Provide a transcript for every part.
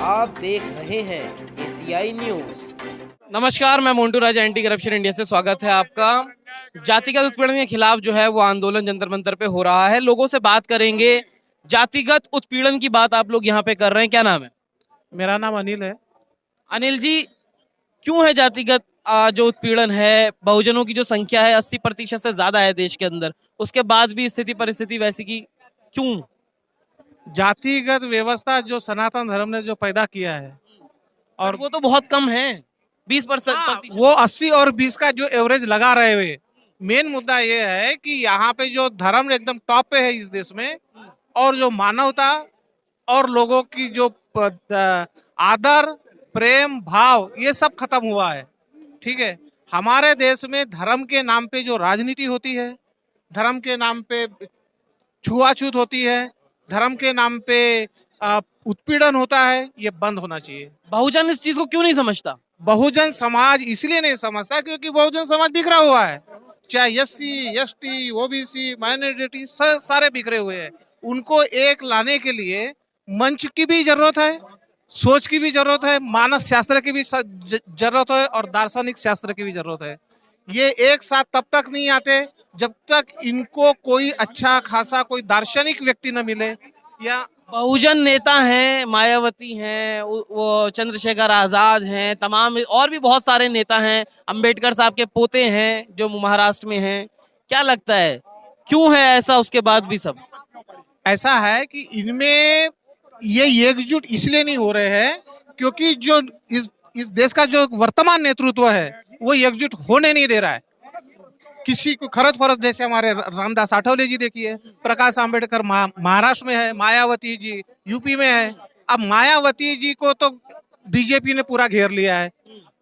आप देख रहे हैं एशियाई न्यूज। नमस्कार, मैं मोन्टू राजा, एंटी करप्शन इंडिया से स्वागत है आपका। जातिगत उत्पीड़न के खिलाफ जो है वो आंदोलन जंतर मंतर पे हो रहा है। लोगों से बात करेंगे। जातिगत उत्पीड़न की बात आप लोग यहाँ पे कर रहे हैं, क्या नाम है? मेरा नाम अनिल है। अनिल जी, क्यों है जातिगत जो उत्पीड़न है? बहुजनों की जो संख्या है 80% से ज्यादा है देश के अंदर, उसके बाद भी स्थिति परिस्थिति वैसी की क्यों? जातिगत व्यवस्था जो सनातन धर्म ने जो पैदा किया है और और वो तो बहुत कम है, 20%। वो 80 और 20 का जो एवरेज लगा रहे हुए। मेन मुद्दा ये है कि यहाँ पे जो धर्म एकदम टॉप पे है इस देश में, और जो मानवता और लोगों की जो आदर प्रेम भाव ये सब खत्म हुआ है। ठीक है, हमारे देश में धर्म के नाम पे जो राजनीति होती है, धर्म के नाम पे छुआछूत होती है, धर्म के नाम पे उत्पीड़न होता है, ये बंद होना चाहिए। बहुजन इस चीज को क्यों नहीं समझता? बहुजन समाज इसलिए नहीं समझता क्योंकि बहुजन समाज बिखरा हुआ है। चाहे एससी, एसटी, ओबीसी, माइनॉरिटी सारे बिखरे हुए हैं। उनको एक लाने के लिए मंच की भी जरूरत है, सोच की भी जरूरत है, मानस शास्त्र की भी जरूरत है और दार्शनिक शास्त्र की भी जरूरत है। ये एक साथ तब तक नहीं आते जब तक इनको कोई अच्छा खासा कोई दार्शनिक व्यक्ति न मिले। या बहुजन नेता हैं, मायावती हैं, वो चंद्रशेखर आजाद हैं, तमाम और भी बहुत सारे नेता हैं। अंबेडकर साहब के पोते हैं जो महाराष्ट्र में हैं। क्या लगता है क्यों है ऐसा? उसके बाद भी सब ऐसा है कि इनमें ये एकजुट इसलिए नहीं हो रहे हैं क्योंकि जो इस देश का जो वर्तमान नेतृत्व है वो एकजुट होने नहीं दे रहा है। किसी को खरत फरत, जैसे हमारे रामदास आठवले जी देखिए, प्रकाश आंबेडकर महाराष्ट्र में है, मायावती जी यूपी में है। अब मायावती जी को तो बीजेपी ने पूरा घेर लिया है।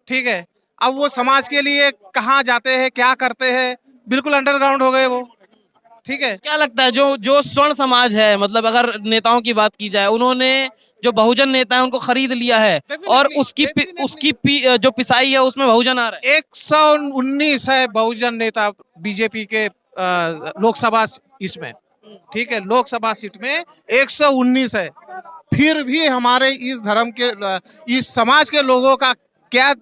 ठीक है, अब वो समाज के लिए कहाँ जाते हैं, क्या करते हैं, बिल्कुल अंडरग्राउंड हो गए वो। ठीक है, क्या लगता है जो जो स्वर्ण समाज है, मतलब अगर नेताओं की बात की जाए, उन्होंने जो बहुजन नेता है उनको खरीद लिया है और जो पिसाई है उसमें बहुजन आ रहा है। 119 है बहुजन नेता बीजेपी के लोकसभा इसमें। ठीक है, लोकसभा सीट में 119 है। फिर भी हमारे इस धर्म के इस समाज के लोगों का क्या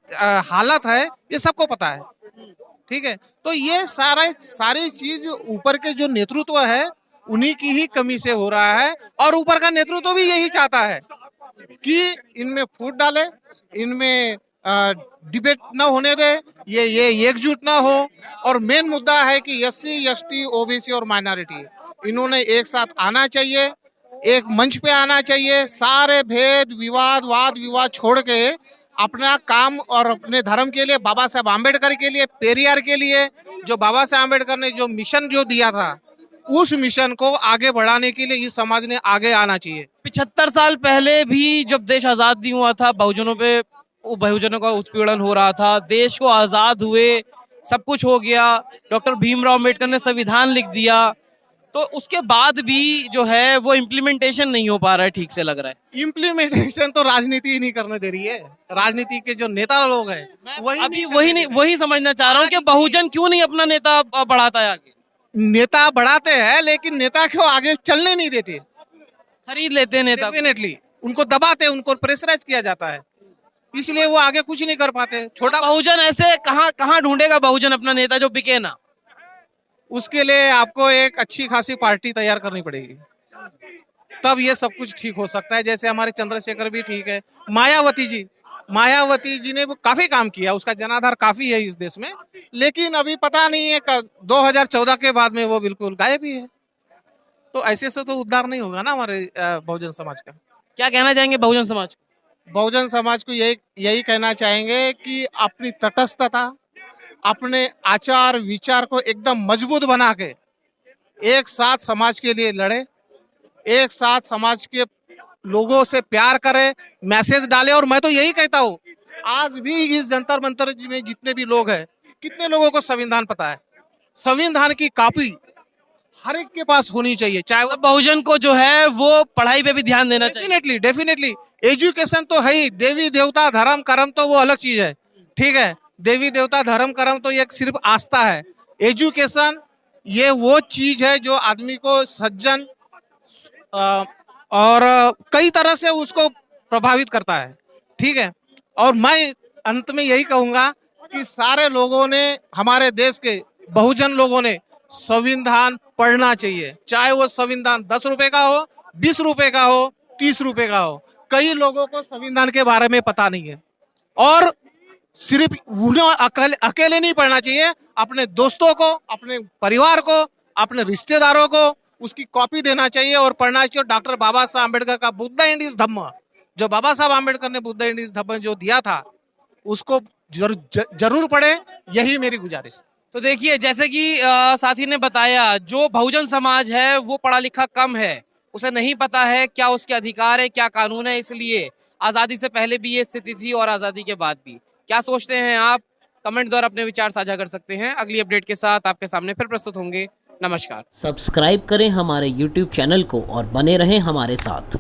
हालत है ये सबको पता है। ठीक है, तो ये सारी चीज ऊपर के जो नेतृत्व है उन्हीं की ही कमी से हो रहा है। और ऊपर का नेतृत्व भी यही चाहता है कि इनमें फूट डाले, इनमें डिबेट ना होने दे, ये एकजुट ना हो। और मेन मुद्दा है कि एससी, एसटी, ओबीसी और माइनॉरिटी इन्होंने एक साथ आना चाहिए, एक मंच पे आना चाहिए। सारे भेद विवाद वाद विवाद छोड़ के अपना काम और अपने धर्म के लिए, बाबा साहब आम्बेडकर के लिए, पेरियार के लिए, जो बाबा साहब आम्बेडकर ने जो मिशन जो दिया था उस मिशन को आगे बढ़ाने के लिए इस समाज ने आगे आना चाहिए। 75 साल पहले भी जब देश आजाद नहीं हुआ था, बहुजनों का उत्पीड़न हो रहा था। देश को आजाद हुए, सब कुछ हो गया, डॉक्टर भीमराव अम्बेडकर ने संविधान लिख दिया, तो उसके बाद भी जो है वो इम्प्लीमेंटेशन नहीं हो पा रहा है ठीक से, लग रहा है। इम्प्लीमेंटेशन तो राजनीति ही नहीं करने दे रही है। राजनीति के जो नेता लोग हैं वही समझना चाह रहा हूँ कि बहुजन क्यों नहीं अपना नेता बढ़ाता है आगे? नेता बढ़ाते हैं लेकिन नेता क्यों आगे चलने नहीं देते, खरीद लेते हैं नेता। डेफिनेटली उनको दबाते, उनको प्रेशराइज किया जाता है, इसलिए वो आगे कुछ नहीं कर पाते। छोटा बहुजन ऐसे कहाँ कहाँ ढूंढेगा बहुजन अपना नेता जो बिके ना? उसके लिए आपको एक अच्छी खासी पार्टी तैयार करनी पड़ेगी, तब ये सब कुछ ठीक हो सकता है। जैसे हमारे चंद्रशेखर भी ठीक है, मायावती जी ने काफी काम किया, उसका जनाधार काफी है इस देश में, लेकिन अभी पता नहीं है 2014 के बाद में वो बिल्कुल गायब ही है। तो ऐसे से तो उद्धार नहीं होगा ना हमारे बहुजन समाज का। क्या कहना चाहेंगे बहुजन समाज को? बहुजन समाज को यही कहना चाहेंगे कि अपनी तटस्थता, अपने आचार विचार को एकदम मजबूत बना के एक साथ समाज के लिए लड़े, एक साथ समाज के लोगों से प्यार करे, मैसेज डाले। और मैं तो यही कहता हूँ, आज भी इस जंतर मंतर में जितने भी लोग हैं, कितने लोगों को संविधान पता है? संविधान की कॉपी हर एक के पास होनी चाहिए, चाहे वो बहुजन को जो है वो पढ़ाई पे भी ध्यान देना चाहिए। डेफिनेटली एजुकेशन तो है ही। देवी देवता धर्म कर्म तो वो अलग चीज है। ठीक है, देवी देवता धर्म कर्म तो एक सिर्फ आस्था है। एजुकेशन ये वो चीज है जो आदमी को सज्जन और कई तरह से उसको प्रभावित करता है, ठीक है। और मैं अंत में यही कहूंगा कि सारे लोगों ने, हमारे देश के बहुजन लोगों ने संविधान पढ़ना चाहिए, चाहे वो संविधान 10 रुपए का हो, 20 रुपए का हो, 30 रुपए का हो। कई लोगों को संविधान के बारे में पता नहीं है, और सिर्फ उन्हें अकेले नहीं पढ़ना चाहिए, अपने दोस्तों को, अपने परिवार को, अपने रिश्तेदारों को उसकी कॉपी देना चाहिए और पढ़ना चाहिए। डॉक्टर बाबा साहब आम्बेडकर का बुद्ध एंड इज धम्म, जो बाबा साहब आम्बेडकर ने बुद्ध एंड इज धम्म जो दिया था, उसको जरूर पढ़े, यही मेरी गुजारिश है। तो देखिए, जैसे कि साथी ने बताया, जो बहुजन समाज है वो पढ़ा लिखा कम है, उसे नहीं पता है क्या उसके अधिकार है, क्या कानून है, इसलिए आज़ादी से पहले भी ये स्थिति थी और आज़ादी के बाद भी। क्या सोचते हैं आप? कमेंट द्वारा अपने विचार साझा कर सकते हैं। अगली अपडेट के साथ आपके सामने फिर प्रस्तुत होंगे। नमस्कार। सब्सक्राइब करें हमारे YouTube चैनल को और बने रहें हमारे साथ।